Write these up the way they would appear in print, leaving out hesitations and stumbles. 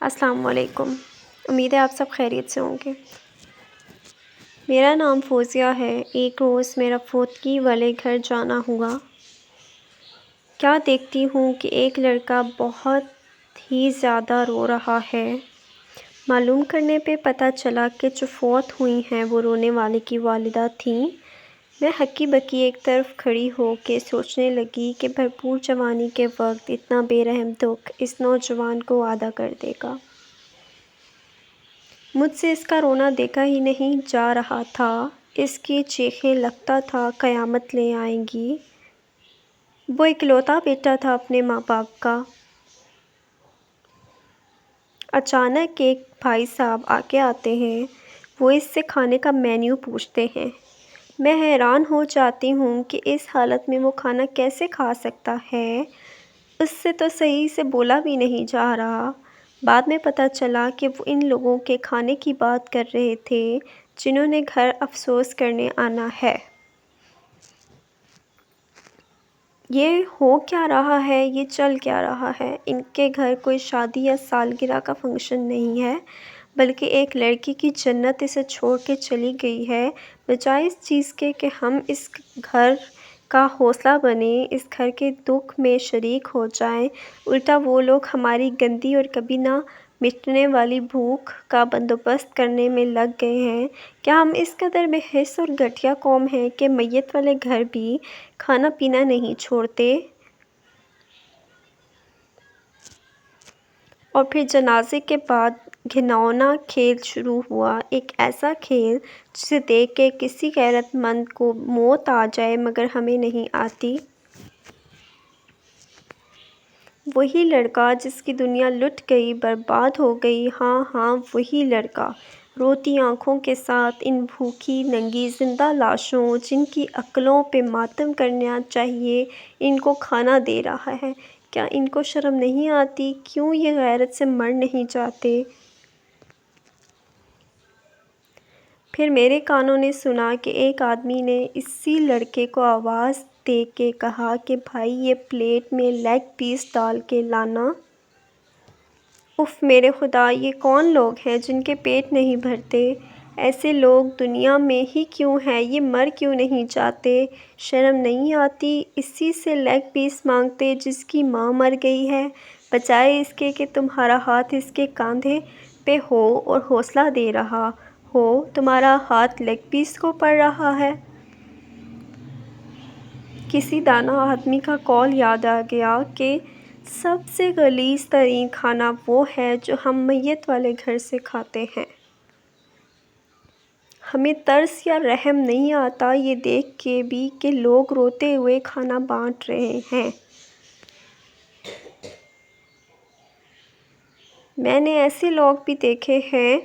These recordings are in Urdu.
السلام علیکم۔ امید ہے آپ سب خیریت سے ہوں گے۔ میرا نام فوزیہ ہے۔ ایک روز میرا فوتگی والے گھر جانا ہوا۔ کیا دیکھتی ہوں کہ ایک لڑکا بہت ہی زیادہ رو رہا ہے۔ معلوم کرنے پہ پتہ چلا کہ جو فوت ہوئی ہیں وہ رونے والے کی والدہ تھیں۔ میں ہکی بکی ایک طرف کھڑی ہو کے سوچنے لگی کہ بھرپور جوانی کے وقت اتنا بے رحم دکھ اس نوجوان کو آدھا کر دے گا۔ مجھ سے اس کا رونا دیکھا ہی نہیں جا رہا تھا۔ اس کی چیخیں لگتا تھا قیامت لے آئیں گی۔ وہ اکلوتا بیٹا تھا اپنے ماں باپ کا۔ اچانک ایک بھائی صاحب آگے آتے ہیں۔ وہ اس سے کھانے کا مینیو پوچھتے ہیں۔ میں حیران ہو جاتی ہوں کہ اس حالت میں وہ کھانا کیسے کھا سکتا ہے۔ اس سے تو صحیح سے بولا بھی نہیں جا رہا۔ بعد میں پتہ چلا کہ وہ ان لوگوں کے کھانے کی بات کر رہے تھے جنہوں نے گھر افسوس کرنے آنا ہے۔ یہ ہو کیا رہا ہے، یہ چل کیا رہا ہے؟ ان کے گھر کوئی شادی یا سالگرہ کا فنکشن نہیں ہے، بلکہ ایک لڑکی کی جنت اسے چھوڑ کے چلی گئی ہے۔ بجائے اس چیز کے کہ ہم اس گھر کا حوصلہ بنیں، اس گھر کے دکھ میں شریک ہو جائیں، الٹا وہ لوگ ہماری گندی اور کبھی نہ مٹنے والی بھوک کا بندوبست کرنے میں لگ گئے ہیں۔ کیا ہم اس قدر بے حس اور گھٹیا قوم ہیں کہ میت والے گھر بھی کھانا پینا نہیں چھوڑتے؟ اور پھر جنازے کے بعد گھناؤنا کھیل شروع ہوا، ایک ایسا کھیل جسے دیکھ کے کسی غیرت مند کو موت آ جائے مگر ہمیں نہیں آتی۔ وہی لڑکا جس کی دنیا لٹ گئی، برباد ہو گئی، ہاں ہاں وہی لڑکا، روتی آنکھوں کے ساتھ ان بھوکی ننگی زندہ لاشوں جن کی عقلوں پہ ماتم کرنا چاہیے ان کو کھانا دے رہا ہے۔ کیا ان کو شرم نہیں آتی؟ کیوں یہ غیرت سے مر نہیں جاتے؟ پھر میرے کانوں نے سنا کہ ایک آدمی نے اسی لڑکے کو آواز دے کے کہا کہ بھائی یہ پلیٹ میں لیگ پیس ڈال کے لانا۔ اف میرے خدا، یہ کون لوگ ہیں جن کے پیٹ نہیں بھرتے؟ ایسے لوگ دنیا میں ہی کیوں ہیں؟ یہ مر کیوں نہیں جاتے؟ شرم نہیں آتی اسی سے لیگ پیس مانگتے جس کی ماں مر گئی ہے، بجائے اس کے کہ تمہارا ہاتھ اس کے کاندھے پہ ہو اور حوصلہ دے رہا ہو، تمہارا ہاتھ لیگ پیس کو پڑ رہا ہے۔ کسی دانا آدمی کا قول یاد آ گیا کہ سب سے غلیظ ترین کھانا وہ ہے جو ہم میت والے گھر سے کھاتے ہیں۔ ہمیں ترس یا رحم نہیں آتا یہ دیکھ کے بھی کہ لوگ روتے ہوئے کھانا بانٹ رہے ہیں۔ میں نے ایسے لوگ بھی دیکھے ہیں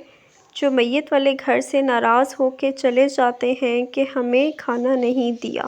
جو میت والے گھر سے ناراض ہو کے چلے جاتے ہیں کہ ہمیں کھانا نہیں دیا۔